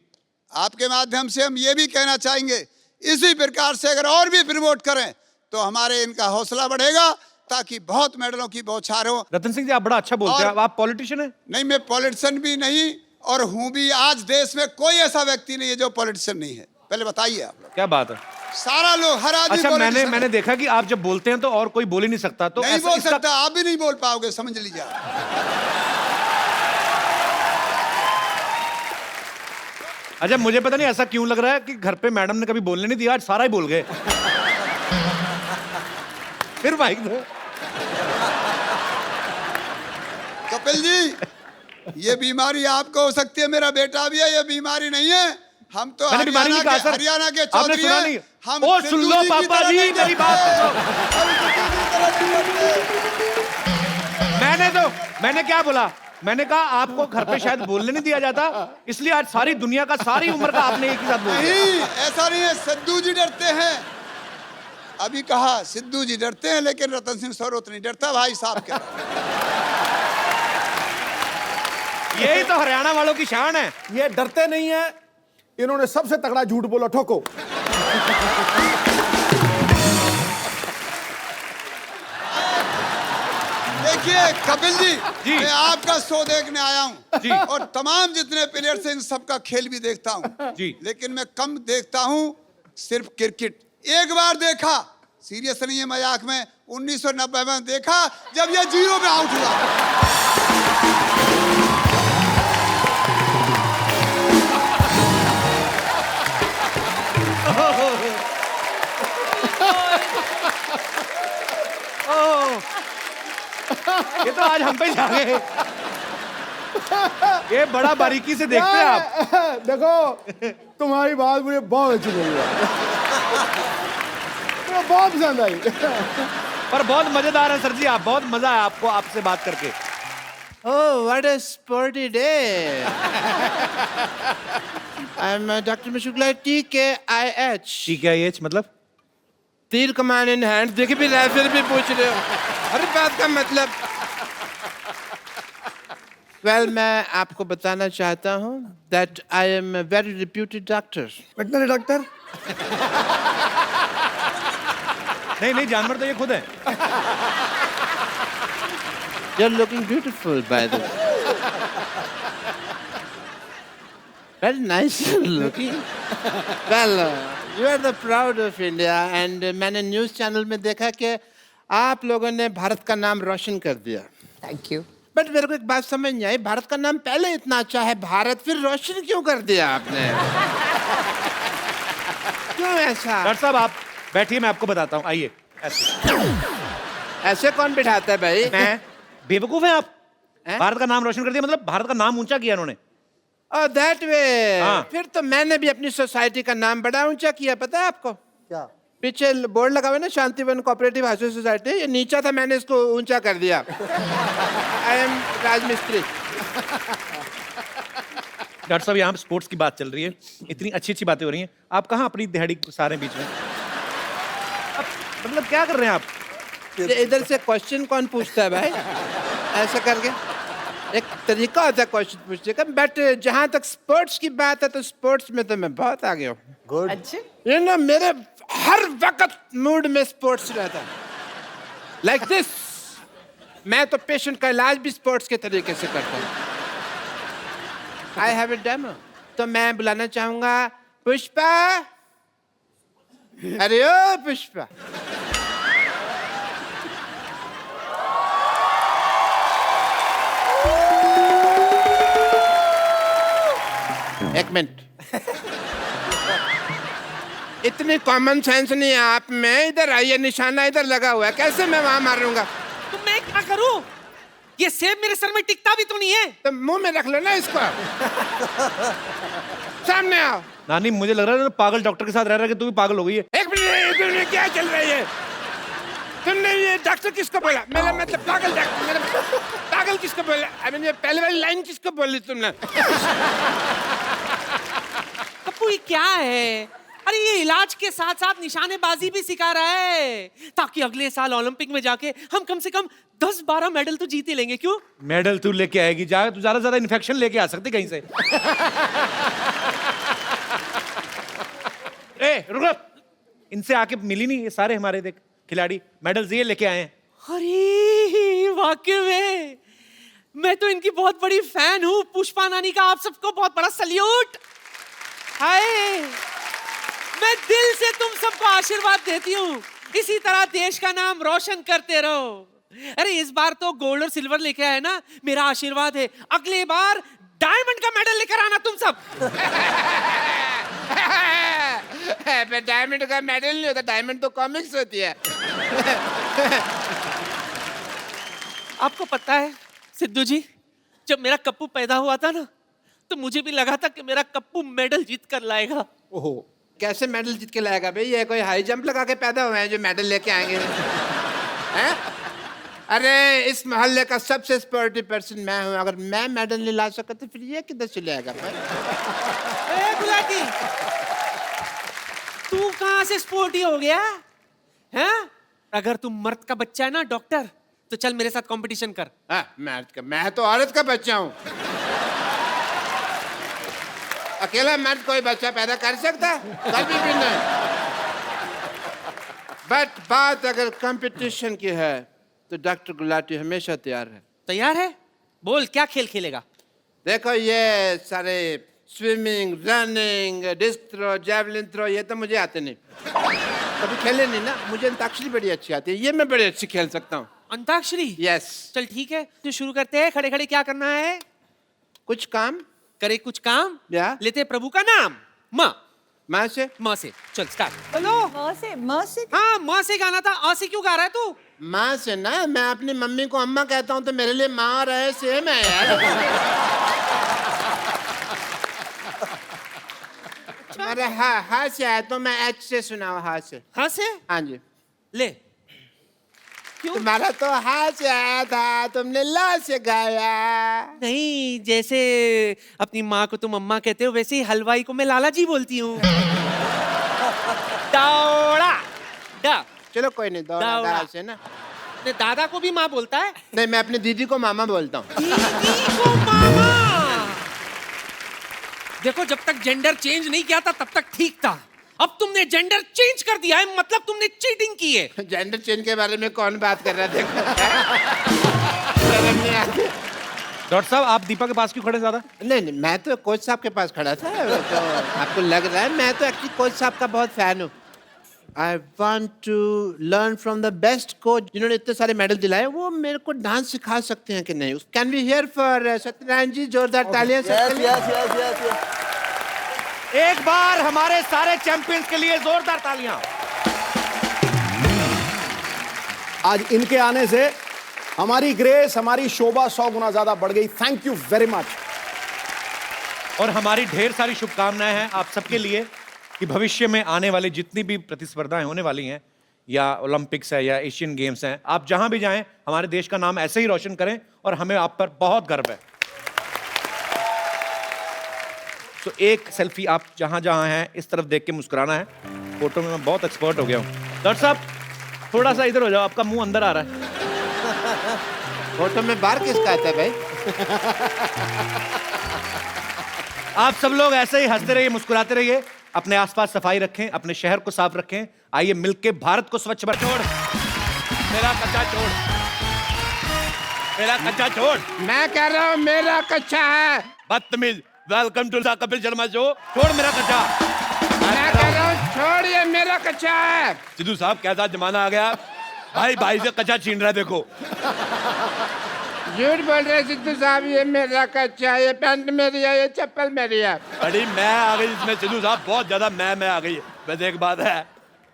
[SPEAKER 11] आपके माध्यम से हम ये भी कहना चाहेंगे, इसी प्रकार से अगर और भी प्रमोट करें तो हमारे इनका हौसला बढ़ेगा, ताकि बहुत मेडलों की बौछार हो।
[SPEAKER 1] रतन सिंह जी आप बड़ा अच्छा बोलते हैं। आप पॉलिटिशियन हैं?
[SPEAKER 11] नहीं, मैं पॉलिटिशियन भी नहीं और हूं भी। आज देश में कोई ऐसा व्यक्ति नहीं है जो पॉलिटिशियन नहीं है। पहले बताइए आप लोग।
[SPEAKER 1] क्या बात है।
[SPEAKER 11] सारा लोग, हर आदमी
[SPEAKER 1] अच्छा,
[SPEAKER 11] politician
[SPEAKER 1] मैंने
[SPEAKER 11] है।
[SPEAKER 1] देखा कि आप जब बोलते हैं तो और कोई बोल ही नहीं सकता, तो
[SPEAKER 11] नहीं
[SPEAKER 1] ऐसा
[SPEAKER 11] बोल
[SPEAKER 1] इसका-
[SPEAKER 11] सकता, आप भी नहीं बोल पाओगे, समझ लीजिए आप।
[SPEAKER 1] अच्छा, मुझे पता नहीं ऐसा क्यों लग रहा है कि घर पे मैडम ने कभी बोलने नहीं दिया, आज सारा ही बोल गए। फिर माइक दो।
[SPEAKER 11] कपिल जी, ये बीमारी आपको हो सकती है, मेरा बेटा भी है, ये बीमारी नहीं है। हम तो
[SPEAKER 1] मैंने बीमारी नहीं कहा सर।
[SPEAKER 11] हरियाणा के
[SPEAKER 1] आपने
[SPEAKER 11] चौधरी
[SPEAKER 1] सुना
[SPEAKER 11] हैं।
[SPEAKER 1] नहीं?
[SPEAKER 11] हम
[SPEAKER 1] ओ सुन लो पापा जी, मेरी बात सुनो। मैंने क्या बोला? मैंने कहा आपको घर पे शायद बोलने नहीं दिया जाता, इसलिए आज सारी दुनिया का, सारी उम्र का आपने एक ही साथ बोल दिया।
[SPEAKER 11] नहीं, ऐसा नहीं है। सिद्धू जी डरते हैं, अभी कहा सिद्धू जी डरते हैं, लेकिन रतन सिंह सरोत नहीं डरता, भाई साहब कह रहे हैं।
[SPEAKER 1] यही तो हरियाणा वालों की शान है।
[SPEAKER 2] ये डरते नहीं है, इन्होंने सबसे तगड़ा झूठ बोला, ठोको।
[SPEAKER 11] देखिए कपिल जी,
[SPEAKER 1] जी।
[SPEAKER 11] मैं आपका शो देखने आया हूँ
[SPEAKER 1] जी।
[SPEAKER 11] और तमाम जितने प्लेयर्स हैं इन सबका खेल भी देखता हूँ
[SPEAKER 1] जी।
[SPEAKER 11] लेकिन मैं कम देखता हूँ सिर्फ क्रिकेट। एक बार देखा, सीरियस नहीं है मजाक में, 1990 में देखा जब ये 0 पे आउट हुआ।
[SPEAKER 1] ये तो आज हम पे जा गए। ये बड़ा बारीकी से देखते हैं आप।
[SPEAKER 2] देखो, तुम्हारी बात मुझे बहुत अच्छी लगी है, मुझे बहुत पसंद आई।
[SPEAKER 1] पर बहुत मजेदार है सर जी, आप बहुत मजा आया आपको आपसे बात करके।
[SPEAKER 6] Oh, what a sporty day! I'm Dr. Mashukla, TKIH.
[SPEAKER 1] ठीक है, ये मतलब
[SPEAKER 6] तीर कमान इन हैंड। देखिए भी राइफल भी पूछ रहे हो।
[SPEAKER 12] हर बात का मतलब। वेल, मैं आपको बताना चाहता हूँ that I am a very reputed doctor.
[SPEAKER 4] Veterinary doctor.
[SPEAKER 1] नहीं, जानवर तो ये खुद है।
[SPEAKER 12] You're looking beautiful, by the way. Very nice looking. Well, you are the proud of India, and मैंने न्यूज़ चैनल में देखा कि आप लोगों ने भारत का नाम रोशन कर दिया।
[SPEAKER 3] Thank you.
[SPEAKER 12] बट मेरे को एक बात समझ नहीं आई, भारत का नाम पहले इतना अच्छा है, भारत फिर रोशन क्यों कर दिया आपने? क्यों ऐसा?
[SPEAKER 1] डॉक्टर साहब आप बैठिए, मैं आपको बताता हूँ, आइए।
[SPEAKER 12] ऐसे कौन बिठाता है भाई?
[SPEAKER 1] मैं बेवकूफ है आप? भारत का नाम रोशन कर दिया मतलब भारत का नाम ऊंचा किया उन्होंने।
[SPEAKER 12] Oh that way.
[SPEAKER 1] हाँ।
[SPEAKER 12] फिर तो मैंने भी अपनी सोसाइटी का नाम बड़ा ऊंचा किया, पता है आपको?
[SPEAKER 7] क्या?
[SPEAKER 12] पीछे बोर्ड लगा हुआ है ना, शांतिवन कोऑपरेटिव हाउसिंग सोसाइटी, ये नीचा था, मैंने इसको ऊंचा कर दिया। आई एम राजमिस्त्री।
[SPEAKER 1] डॉक्टर साहब यहाँ स्पोर्ट्स की बात चल रही है, इतनी अच्छी अच्छी बातें हो रही हैं, आप कहाँ अपनी दिहाड़ी सारे बीच में? मतलब क्या कर रहे हैं आप?
[SPEAKER 12] ये इधर से क्वेश्चन कौन पूछता है भाई? ऐसा करके एक तरीका होता है क्वेश्चन पूछने का। बट जहाँ तक स्पोर्ट्स की बात है तो स्पोर्ट्स में तो मैं बहुत आगे हूँ।
[SPEAKER 7] गुड।
[SPEAKER 3] अच्छे।
[SPEAKER 12] ये ना मेरे हर वक्त मूड में स्पोर्ट्स रहता है। लाइक दिस, मैं तो पेशेंट का इलाज भी स्पोर्ट्स के तरीके से करता हूँ। I have a demo. तो मैं बुलाना चाहूंगा पुष्पा। अरे ओ पुष्पा, एक मिनट। इतनी कॉमन सेंस नहीं है आप में। इधर आइए, निशाना इधर लगा हुआ है, कैसे मैं वहां मारूंगा?
[SPEAKER 13] तो मैं क्या करूं? ये सेब मेरे सर में टिकता भी तो नहीं है।
[SPEAKER 12] तो मुंह में रख लो ना इसको। सामने आओ।
[SPEAKER 1] नानी मुझे लग रहा है पागल डॉक्टर के साथ रह रहा है कि तू भी पागल हो गई है।
[SPEAKER 12] एक मिनट, क्या चल रही है? तुमने ये डॉक्टर किसको बोला? मेरा मतलब पागल डॉक्टर, मेरा पागल किसको बोला? आई मीन ये पहले वाली लाइन किसको बोली तुमने?
[SPEAKER 13] पप्पू ये क्या है? अरे ये इलाज के साथ साथ निशानेबाजी भी सिखा रहा है, ताकि अगले साल ओलंपिक में जाके हम कम से कम 10-12 मेडल तो जीत ही लेंगे। क्यों?
[SPEAKER 1] मेडल तू लेके आएगी, जा तू ज्यादा से ज्यादा इन्फेक्शन लेके आ सकती कहीं से। ए रुक, इनसे आके मिली नहीं, ये सारे हमारे देख खिलाड़ी मेडल्स ये लेके आए हैं।
[SPEAKER 13] अरे वाकई में मैं तो इनकी बहुत बड़ी फैन हूँ। पुष्पा नानी का आप सबको बहुत बड़ा सल्यूट। हाय, मैं दिल से तुम सबको आशीर्वाद देती हूँ, इसी तरह देश का नाम रोशन करते रहो। अरे इस बार तो गोल्ड और सिल्वर लेके आए ना, मेरा आशीर्वाद है अगले बार डायमंड का मेडल लेकर आना तुम सब।
[SPEAKER 12] डायमंड का मेडल नहीं होता, डायमंड तो कॉमिक्स होती है।
[SPEAKER 13] आपको पता है सिद्धू जी, जब मेरा कप्पू पैदा हुआ था ना, तो मुझे भी लगा था कि मेरा कप्पू मेडल जीत कर लाएगा।
[SPEAKER 12] ओहो, कैसे मेडल जीत के लाएगा भाई? ये कोई हाई जंप लगा के पैदा हुए हैं जो मेडल लेके आएंगे? हैं? अरे इस मोहल्ले का सबसे स्पोर्टिव पर्सन मैं हूँ, अगर मैं मेडल नहीं ला सका तो फिर ये किधर से आएगा भाई?
[SPEAKER 13] गुलाटी, तू कहाँ से स्पोर्टी हो गया हैं? अगर तू मर्द का बच्चा है ना डॉक्टर, तो चल मेरे साथ कंपटीशन कर।
[SPEAKER 12] मैं तो औरत का बच्चा हूँ। अकेला मर्द कोई बच्चा पैदा कर सकता? कभी भी नहीं। बट बात अगर कंपटीशन की है तो डॉक्टर गुलाटी हमेशा तैयार है।
[SPEAKER 13] तैयार है? बोल क्या खेल खेलेगा?
[SPEAKER 12] देखो ये सारे swimming, running, disc throw, javelin throw, ये तो मुझे आते नहीं, कभी खेले नहीं ना। मुझे अंताक्षरी बड़ी अच्छी आती है, ये मैं बड़ी अच्छी खेल सकता हूँ।
[SPEAKER 13] अंताक्षरी?
[SPEAKER 12] यस।
[SPEAKER 13] चल ठीक है, तो शुरू करते हैं। खड़े खड़े क्या करना है?
[SPEAKER 12] कुछ काम
[SPEAKER 13] करे, कुछ काम
[SPEAKER 12] या
[SPEAKER 13] लेते प्रभु का नाम। माँ
[SPEAKER 12] से
[SPEAKER 13] चल स्टार्ट। हेलो
[SPEAKER 3] म से
[SPEAKER 13] हाँ, माँ से गाना था, आ से क्यों गा रहा है तू?
[SPEAKER 12] माँ से ना, मैं अपनी मम्मी को अम्मा कहता हूँ तो मेरे लिए माँ और है सेम है यार। तुम्हारे हा से आया तो मैं एच से सुनाओ। हा से?
[SPEAKER 13] हाँ से?
[SPEAKER 12] हाँ जी।
[SPEAKER 13] ले। क्यों?
[SPEAKER 12] तुम्हारा तो हा से आया था, तुमने ला से गाया।
[SPEAKER 13] नहीं, जैसे अपनी माँ को तुम अम्मा कहते हो, वैसे ही हलवाई को मैं लाला जी बोलती हूँ। दौड़ा डा।
[SPEAKER 12] चलो कोई नहीं, दौड़ा से ना।
[SPEAKER 13] अपने दादा को भी माँ बोलता है?
[SPEAKER 12] नहीं, मैं अपनी दीदी को मामा बोलता हूँ।
[SPEAKER 13] दीदी को मामा। देखो, जब तक जेंडर चेंज नहीं किया था तब तक ठीक था, अब तुमने जेंडर चेंज कर दिया है, मतलब तुमने चीटिंग की है।
[SPEAKER 12] जेंडर चेंज के बारे में कौन बात कर रहा है? देखो
[SPEAKER 1] डॉक्टर साहब, आप दीपा के पास क्यों खड़े ज्यादा?
[SPEAKER 12] नहीं, मैं तो कोच साहब के पास खड़ा था, तो आपको लग रहा है। मैं तो एक्चुअली कोच साहब का बहुत फैन हूँ। I want to learn from the best coach जिन्होंने इतने सारे मेडल दिलाए। वो मेरे को डांस सिखा सकते हैं कि नहीं? Can we hear for Satyanarayana ji? जोरदार तालियां।
[SPEAKER 1] एक बार हमारे सारे चैंपियंस के लिए जोरदार तालियां।
[SPEAKER 2] आज इनके आने से हमारी ग्रेस, हमारी शोभा 100 गुना ज्यादा बढ़ गई। Thank you very much.
[SPEAKER 1] और हमारी ढेर सारी शुभकामनाएं हैं आप सबके लिए कि भविष्य में आने वाली जितनी भी प्रतिस्पर्धाएं होने वाली हैं, या ओलंपिक्स है या एशियन गेम्स हैं, आप जहां भी जाएं हमारे देश का नाम ऐसे ही रोशन करें, और हमें आप पर बहुत गर्व है। तो एक सेल्फी आप जहां जहां हैं इस तरफ देख के मुस्कुराना है। फोटो में मैं बहुत एक्सपर्ट हो गया हूं। डॉक्टर साहब, थोड़ा सा इधर हो जाओ, आपका मुंह अंदर आ रहा है।
[SPEAKER 12] फोटो में बार किसका आता है भाई?
[SPEAKER 1] आप सब लोग ऐसे ही हंसते रहिए, मुस्कुराते रहिए, अपने आसपास सफाई रखें, अपने शहर को साफ रखें। आइए मिलके भारत को स्वच्छ बनाएं। छोड़ मेरा कच्चा, छोड़ मेरा कच्चा, छोड़।
[SPEAKER 12] मैं कह रहा हूँ मेरा कच्चा है।
[SPEAKER 1] बदतमीज। Welcome to the Kapil Sharma show. छोड़ मेरा कच्चा।
[SPEAKER 12] मैं कह रहा हूँ छोड़िए, मेरा कच्चा है।
[SPEAKER 1] सिद्धू साहब, कैसा जमाना आ गया, भाई भाई से कच्चा छीन रहा है। देखो,
[SPEAKER 12] झूठ बोल रहे सिद्धू साहब। ये मेरा कच्चा है, ये पैंट मेरी है, ये चप्पल मेरी है।
[SPEAKER 1] बड़ी मैं आ गई इसमें सिद्धू साहब, बहुत ज्यादा मैं आ गई। वैसे एक बात है,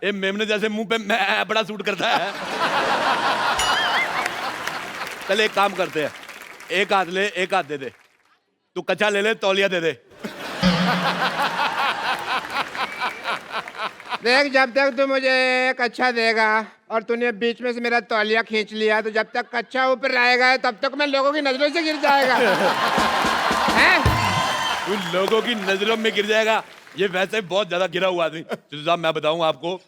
[SPEAKER 1] ये मेमने जैसे मुंह पे मैं बड़ा सूट करता है। चल एक काम करते हैं, एक हाथ ले, एक हाथ दे दे। तू कच्चा ले ले, तौलिया दे दे।
[SPEAKER 12] देख, जब तक तू मुझे कच्चा देगा और तूने बीच में से मेरा तौलिया खींच लिया, तो जब तक कच्चा ऊपर रहेगा तब तक मैं लोगों की नजरों से गिर जाएगा। हैं?
[SPEAKER 1] तू लोगों की नजरों में गिर जाएगा? ये वैसे बहुत ज्यादा गिरा हुआ आदमी। सिद्धू साहब, मैं बताऊं आपको,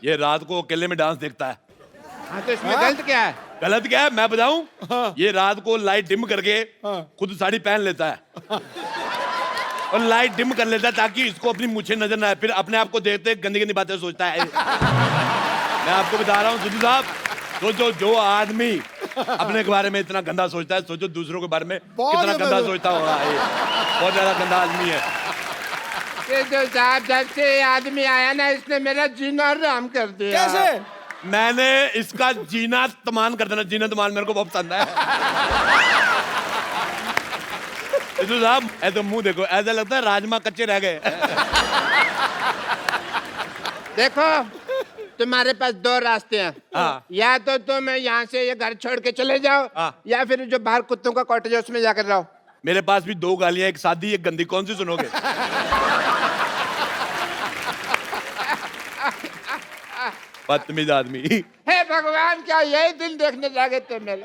[SPEAKER 1] ये रात को अकेले में डांस देखता है।
[SPEAKER 12] हाँ, तो इसमें गलत क्या है?
[SPEAKER 1] गलत क्या है मैं बताऊं? ये रात को लाइट डिम करके खुद साड़ी पहन लेता है और लाइट डिम कर लेता है ताकि इसको अपनी मुझे नजर ना आए। फिर अपने आप को देखते गंदी गंदी बातें सोचता है। मैं आपको बता रहा हूँ सिद्धू साहब, सोचो जो आदमी अपने के बारे में इतना गंदा सोचता है, सोचो दूसरों के बारे में कितना गंदा सोचता होगा। ये बहुत ज्यादा गंदा आदमी है।
[SPEAKER 12] सिद्धू साहब, जब से ये आदमी आया ना, इसने मेरा जीना हराम कर दिया।
[SPEAKER 2] कैसे?
[SPEAKER 1] मैंने इसका जीना तमान कर देना, जीना तमान मेरे को बहुत पसंद है। सिद्धू साहब, ऐसे मुंह देखो, ऐसा लगता है राजमा कच्चे रह गए।
[SPEAKER 12] देखो, तुम्हारे पास दो रास्ते हैं।
[SPEAKER 1] हाँ।
[SPEAKER 12] या तो तुम यहाँ से ये घर छोड़ के चले जाओ,
[SPEAKER 1] हाँ।
[SPEAKER 12] या फिर जो बाहर कुत्तों का कॉटेज है उसमें जाकर रहो।
[SPEAKER 1] मेरे पास भी दो गालियां, एक सादी एक गंदी, कौन सी सुनोगे? बदतमीज आदमी।
[SPEAKER 12] हे भगवान, क्या यही दिन देखने जागे थे मेरे?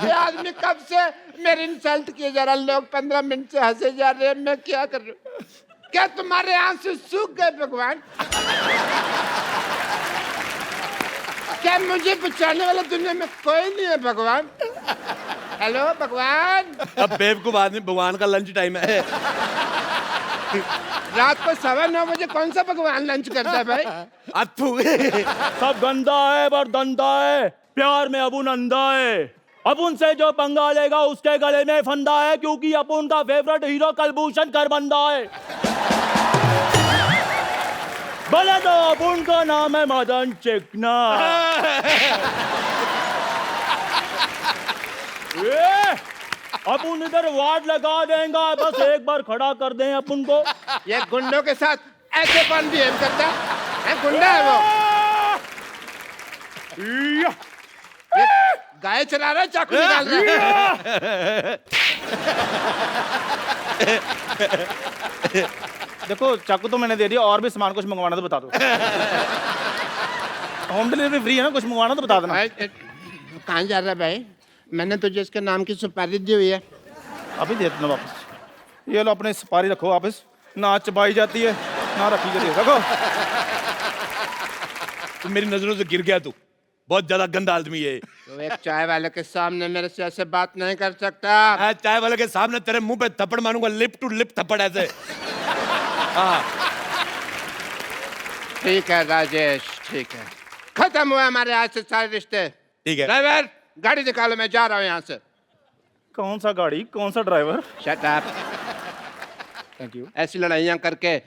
[SPEAKER 12] ये आदमी कब से मेरी इंसल्ट किए जा रहा, लोग 15 मिनट से हंसे जा रहे हैं, मैं क्या कर रहा हूँ? क्या तुम्हारे आंसू सूख गए भगवान? क्या मुझे बचाने वाला दुनिया में कोई नहीं है भगवान? हेलो भगवान।
[SPEAKER 1] अब बेवकूफ आदमी, भगवान का लंच टाइम है।
[SPEAKER 12] रात को 9:15 बजे कौन सा भगवान लंच करता है भाई?
[SPEAKER 1] अथू।
[SPEAKER 14] सब गंदा है पर धंधा है, प्यार में अपुन अंधा है। अपुन से जो पंगा लेगा उसके गले में फंदा है, क्योंकि अपुन का फेवरेट हीरो कलभूषण खरबंदा है। बोले तो अपुन का नाम है मदन चिकना। अपुन इधर वार्ड लगा देंगे, बस एक बार खड़ा कर दें अपुन को।
[SPEAKER 12] ये गुंडों के साथ ऐसे कौन बिहेव करता है? गुंडा है वो। ये गाय चला रहा है, चाकू निकाल रहा है।
[SPEAKER 14] देखो, चाकू तो मैंने दे दिया, और भी सामान कुछ मंगवाना तो बता दो। होम डिलीवरी फ्री है ना, कुछ मंगवाना तो बता देना।
[SPEAKER 12] कहाँ जा रहा है भाई? मैंने तुझे इसके नाम की सुपारी दी हुई है।
[SPEAKER 14] अभी दे देना वापस। ये लो, अपने सुपारी रखो वापस, ना चबाई जाती है ना रखी जाती है। रखो।
[SPEAKER 1] तू मेरी नजरों से गिर गया। तू बहुत ज्यादा गंदा आदमी है।
[SPEAKER 12] तो एक चाय वाले के सामने मेरे से ऐसे बात नहीं कर सकता।
[SPEAKER 1] मैं चाय वाले के सामने तेरे मुंह पे थप्पड़ मारूंगा, लिप टू लिप थप्पड़ ऐसे। हाँ
[SPEAKER 12] ठीक है राजेश, ठीक है, खत्म हुआ हमारे आज से सारे रिश्ते।
[SPEAKER 1] ठीक है
[SPEAKER 12] ड्राइवर गाड़ी निकालो, मैं जा रहा हूँ यहाँ से।
[SPEAKER 14] कौन सा गाड़ी, कौन सा driver?
[SPEAKER 12] Shut up.
[SPEAKER 14] Thank you.
[SPEAKER 12] ऐसी लड़ाइयाँ करके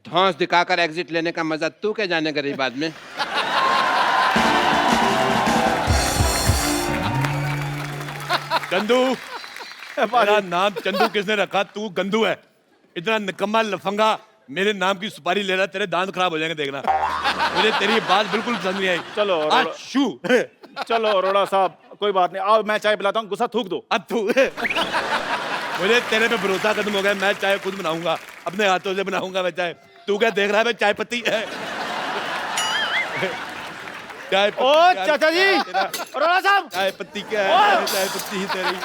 [SPEAKER 12] धौंस दिखाकर एग्जिट लेने का मजा तू क्या जाने गरीब आदमी।
[SPEAKER 1] चंदू, मेरा नाम चंदू किसने रखा? तू गंदू है। इतना निकम्मा लफंगा मेरे नाम की सुपारी ले रहा, तेरे दांत खराब हो जाएंगे देखना। मुझे तेरी बात बिल्कुल पसंद नहीं आई।
[SPEAKER 14] चलो
[SPEAKER 1] शू।
[SPEAKER 14] चलो अरोड़ा साहब, कोई बात नहीं, आओ मैं चाय पिलाता हूँ, गुस्सा थूक दो।
[SPEAKER 1] अब तू मुझे तेरे पे भरोसा खत्म हो गया। मैं चाय खुद बनाऊंगा, अपने हाथों से बनाऊंगा मैं चाय। तू क्या देख रहा है? मैं चाय पत्ती है। चाय पत्ती।
[SPEAKER 14] ओ चाचा जी, अरोड़ा साहब,
[SPEAKER 1] चाय पत्ती क्या है? चाय पत्ती ही तेरी।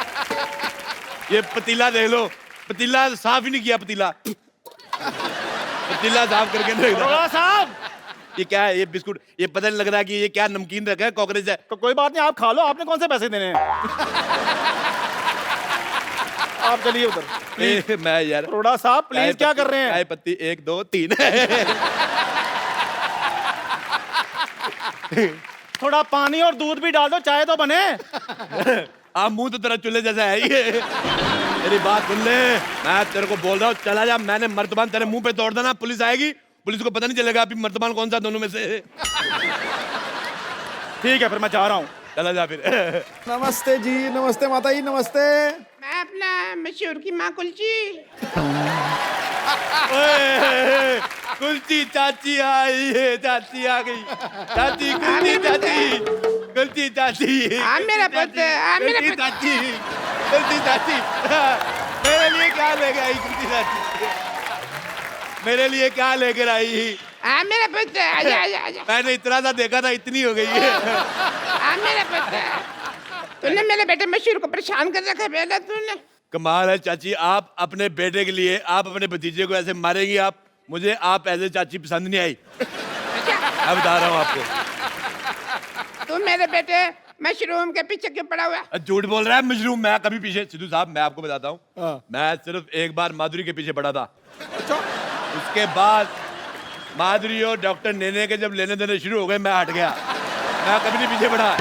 [SPEAKER 1] ये पतीला देख लो, पतीला साफ ही नहीं किया। पतीला साफ करके नहीं रखा।
[SPEAKER 14] अरोड़ा साहब,
[SPEAKER 1] ये क्या है? ये बिस्कुट, ये पता नहीं लग रहा कि ये क्या नमकीन रखा है, कॉकरोच है।
[SPEAKER 14] तो कोई बात नहीं, आप खा लो, आपने कौन से पैसे देने हैं? आप चलिए उधर।
[SPEAKER 1] मैं यार,
[SPEAKER 14] अरोड़ा साहब प्लीज, क्या कर रहे हैं?
[SPEAKER 1] चाय पत्ती 1 2 3।
[SPEAKER 14] थोड़ा पानी और दूध भी डाल दो, चाय तो बने।
[SPEAKER 1] आप मुंह तो तेरा चूल्हे जैसा है ये। मेरी बात सुन ले, मैं तेरे को बोल रहा हूँ चला जा। मैंने मर्तबान तेरे मुंह पे तोड़ देना, पुलिस आएगी, पुलिस को पता नहीं चलेगा अभी मर्तबान कौन सा दोनों में से।
[SPEAKER 14] ठीक है फिर मैं जा रहा हूँ,
[SPEAKER 1] चला जा फिर।
[SPEAKER 2] नमस्ते जी, नमस्ते माता जी, नमस्ते।
[SPEAKER 12] मैं अपना मशहूर की माँ कुलची।
[SPEAKER 1] कुलची चाची आई है, चाची आ गई। चाची, कुलची चाची, कुलची चाची।
[SPEAKER 12] हाँ मेरा पुत्र, हाँ मेरा
[SPEAKER 1] कुलची चाची, कुलची चाची। मेरे लिए क्या लेकर आई कुलची चाची? मेरे लिए क्या लेकर आई?
[SPEAKER 12] हाँ मेरा पुत्र, आजा आजा आजा।
[SPEAKER 1] मैंने इतना सा देखा था, इतनी हो गई है।
[SPEAKER 12] हाँ मेरा पुत्र, तूने मेरे बेटे मशहूर को परेशान कर रखा है पहले तूने।
[SPEAKER 1] कमाल है चाची, आप अपने बेटे के लिए, आप अपने भतीजे को ऐसे मारेंगी? आप मुझे, आप ऐसे चाची पसंद नहीं आई। मैं बता रहा हूँ आपको।
[SPEAKER 12] तू मेरे बेटे मशरूम के पीछे क्यों पड़ा हुआ?
[SPEAKER 1] झूठ बोल रहा है। मशरूम मैं कभी पीछे, सिद्धू साहब मैं आपको बताता हूँ, मैं सिर्फ एक बार माधुरी के पीछे पड़ा था। उसके बाद माधुरी और डॉक्टर नेने के जब लेने देने शुरू हो गए, मैं हट गया। मैं कभी नहीं पीछे पड़ा।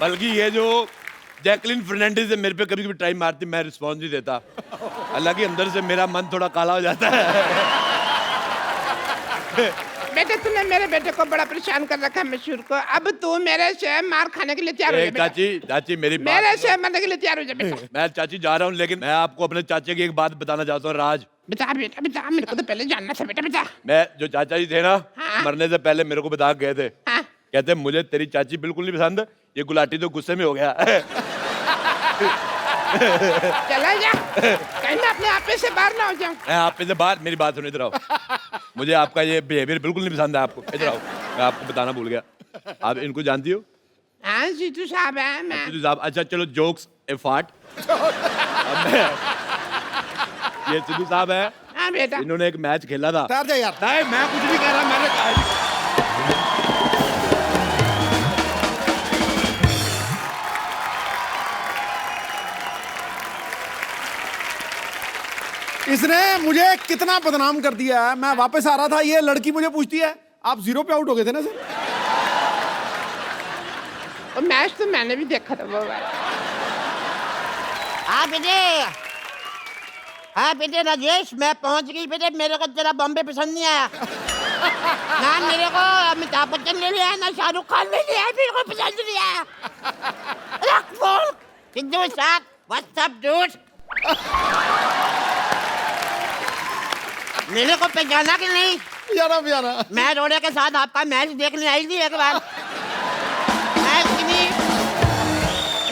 [SPEAKER 1] बल्कि ये जो जैकलिन फर्नांडिस है, मेरे पे कभी कभी ट्राई मारती, मैं रिस्पॉन्स नहीं देता। हालांकि अंदर से मेरा मन थोड़ा काला हो जाता है।
[SPEAKER 12] बेटे तूने मेरे बेटे को बड़ा परेशान कर रखा है मशहूर को। अब तू मेरे से मार खाने के लिए तैयार हो जा बेटा।
[SPEAKER 1] चाची, चाची मेरी बात
[SPEAKER 12] मेरे से मरने के लिए तैयार हो जा बेटा।
[SPEAKER 1] मैं चाची जा रहा हूँ, लेकिन मैं आपको अपने चाचे की एक बात बताना चाहता हूँ। राज,
[SPEAKER 12] बता बेटा बता, मेरे को तो पहले जानना था बेटा, बता।
[SPEAKER 1] मैं जो चाचा जी थे ना,
[SPEAKER 12] हाँ।
[SPEAKER 1] मरने से पहले मेरे को बता गए थे।
[SPEAKER 12] हाँ।
[SPEAKER 1] कहते मुझे तेरी चाची बिल्कुल नहीं पसंद, ये गुलाटी तो गुस्से में हो गया।
[SPEAKER 12] चला जा, कहीं मैं अपने आप से बाहर ना हो जाऊं।
[SPEAKER 1] मैं आप पे से बाहर, मेरी बात सुनो, इधर आओ। मुझे आपका ये बिहेवियर बिल्कुल नहीं पसंद है आपको। इधर आओ, मैं आपको बताना भूल गया। आप इनको जानती हो?
[SPEAKER 12] हाँ सिद्धू साहब है मैं।
[SPEAKER 1] सिद्धू साहब, अच्छा चलो, जोक्स ए फाट। ये सिद्धू साहब है।
[SPEAKER 12] हाँ बेटा।
[SPEAKER 1] इन्होंने एक मैच खेला था।
[SPEAKER 2] ठहर जा यार।
[SPEAKER 1] नहीं मैं कुछ नहीं कह रहा, मैंने कहा।
[SPEAKER 2] इसने मुझे कितना बदनाम कर दिया है। मैं वापस आ रहा था, ये लड़की मुझे पूछती है आप 0 पे आउट हो गए थे ना सर?
[SPEAKER 12] और मैच तो मैंने भी देखा था वो वाला।
[SPEAKER 15] हाँ बेटे, हाँ बेटे राजेश, मैं पहुंच गई बेटे। मेरे को तेरा बॉम्बे पसंद नहीं आया ना, मेरे को अमिताभ बच्चन ले लिया ना, शाहरुख खान ले लिया, मेरे को पसंद नहीं आया। रख फोन। सिद्धू साहब, व्हाट्स अप डूड? मेरे को पहचाना कि नहीं?
[SPEAKER 2] यारा प्यारा,
[SPEAKER 15] मैं रोड़े के साथ आपका मैच देखने आई थी एक बार।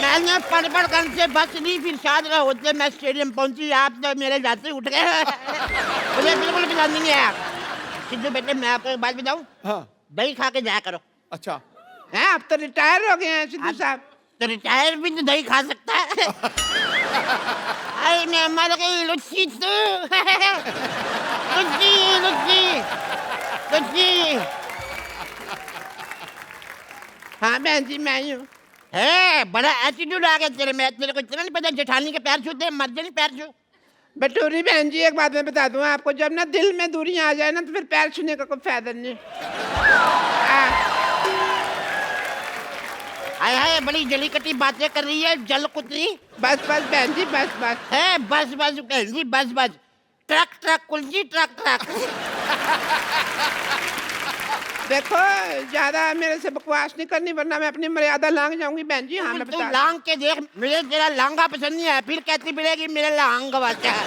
[SPEAKER 15] मैंने पड़ कर से बस नहीं, फिर शायद होते मैं स्टेडियम पहुंची, आप तो मेरे जाते उठ गए। मुझे बिल्कुल पसंद नहीं आया। सिद्धू बेटे मैं आपको एक बात बताऊं?
[SPEAKER 2] हाँ।
[SPEAKER 15] दही खा के जाया करो।
[SPEAKER 2] अच्छा
[SPEAKER 12] है, अब तो रिटायर हो गए हैं सिद्धू साहब।
[SPEAKER 15] तो रिटायर भी तो दही खा सकता है। अरे मैं मर गई लुच्ची तू। लुच्ची लुच्ची लुच्ची। हाँ बहन जी मैं ही हूँ। है बड़ा एटीट्यूड आ गया तेरे में, तेरे को इतना नहीं पता जेठानी के पैर छूते मत नहीं पैर छू।
[SPEAKER 12] बटोरी बहन जी एक बात मैं बता दूं आपको, जब ना दिल में दूरियां आ जाए ना तो फिर पैर छूने का कोई फायदा नहीं।
[SPEAKER 15] हाय हाय बड़ी जली कटी बातें कर रही है जल कुतरी।
[SPEAKER 12] बस बस बहन जी बस बस।
[SPEAKER 15] है बस बस बहन जी बस बस। ट्रक ट्रक कुलजी ट्रक ट्रक।
[SPEAKER 12] देखो ज्यादा मेरे से बकवास नहीं करनी वरना मैं अपनी मर्यादा लांग जाऊंगी बहन जी। हाँ मैं
[SPEAKER 15] तू
[SPEAKER 12] बता
[SPEAKER 15] लांग के देख, मुझे तेरा लांगा पसंद नहीं है, फिर कहती मिलेगी मेरे लांग वाचा है।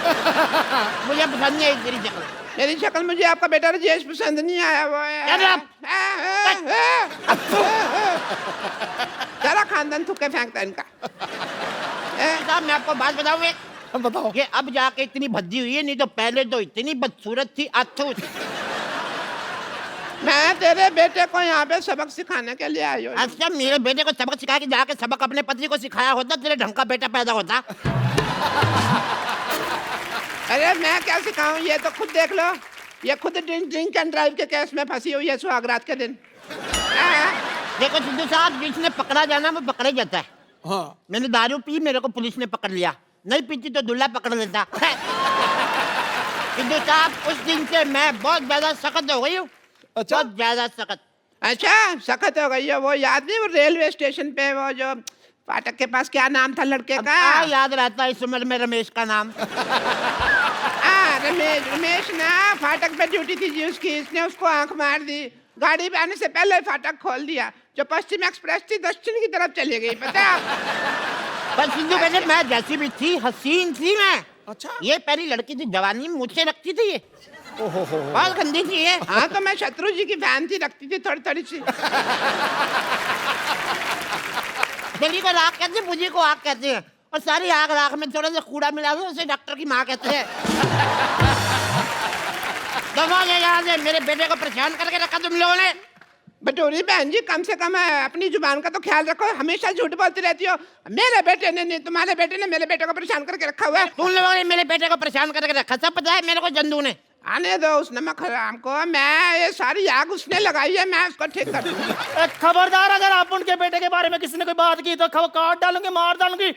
[SPEAKER 15] मुझे पसंद नहीं है तेरी शक्ल।
[SPEAKER 12] मेरी शक्ल मुझे आपका बेटा राजेश पसंद नहीं आया वो सारा खानदान थूके फेंकता है इनका।
[SPEAKER 15] साहब मैं आपको बात बताऊं एक,
[SPEAKER 2] बताओ।
[SPEAKER 15] ये अब जाके इतनी भद्दी हुई है, नहीं तो पहले तो इतनी बदसूरत थी अथू।
[SPEAKER 12] मैं तेरे बेटे को यहाँ पे सबक सिखाने के लिए आई हूँ।
[SPEAKER 15] अच्छा मेरे बेटे को सबक सिखा के जाके सबक अपने पति को सिखाया होता तेरे ढंग का बेटा पैदा होता।
[SPEAKER 12] अरे मैं क्या सिखाऊं, ये तो खुद देख लो, ये खुद ड्रिंक एंड ड्राइव के केस में फंसी हुई है सुहागरात के दिन।
[SPEAKER 15] देखो सिद्धू साहब जिसने पकड़ा जाना वो पकड़ा जाता है।
[SPEAKER 2] हाँ।
[SPEAKER 15] मैंने दारू पी, मेरे को पुलिस ने पकड़ लिया, नहीं पीती तो दूल्हा पकड़ लेता। सिद्धू साहब उस दिन से मैं बहुत ज्यादा सख्त हो गई हूँ।
[SPEAKER 2] अच्छा?
[SPEAKER 15] बहुत ज्यादा सख्त।
[SPEAKER 12] अच्छा सख्त हो गई है, वो याद नहीं वो रेलवे स्टेशन पे वो जो फाटक के पास क्या नाम था लड़के का?
[SPEAKER 15] याद रहता है इस उम्र में रमेश का नाम।
[SPEAKER 12] रमेश ना फाटक पे ड्यूटी थी जी उसकी, इसने उसको आंख मार दी, गाड़ी पे आने से पहले फाटक खोल दिया, जो पश्चिम एक्सप्रेस थी दक्षिण की तरफ चली गई पता।
[SPEAKER 15] पर सिद्धू बेटे मैं जैसी भी थी हसीन थी मैं।
[SPEAKER 2] अच्छा
[SPEAKER 15] ये पहली लड़की थी, जवानी में मुझसे रखती थी ये। बहुत गंदी थी ये।
[SPEAKER 12] हाँ तो मैं शत्रु जी की फैन थी, रखती थी थोड़ी थोड़ी सी।
[SPEAKER 15] दिल्ली को राख कहते हैं, मुझे को आग कहते हैं, और सारी आग राख में थोड़ा सा कूड़ा मिला दो उसे डॉक्टर की माँ कहते हैं। दबा ले यहाँ से, मेरे बेटे को परेशान करके रखा तुम लोगों ने।
[SPEAKER 12] बटोरी बहन जी कम से कम अपनी जुबान का तो ख्याल रखो, हमेशा झूठ बोलती रहती हो। मेरे बेटे ने नहीं, तुम्हारे बेटे ने मेरे बेटे को परेशान करके रखा हुआ है।
[SPEAKER 15] तुम लोगों ने मेरे बेटे को परेशान करके रखा, सब पता है मेरे को जंदू ने।
[SPEAKER 12] आने दो उस नमक हराम को, मैं ये सारी आग उसने लगाई है, मैं उसको ठीक कर दूंगी।
[SPEAKER 14] खबरदार अगर आप उनके बेटे के बारे में किसी ने कोई बात की तो काट डालूंगी, मार डालूंगी।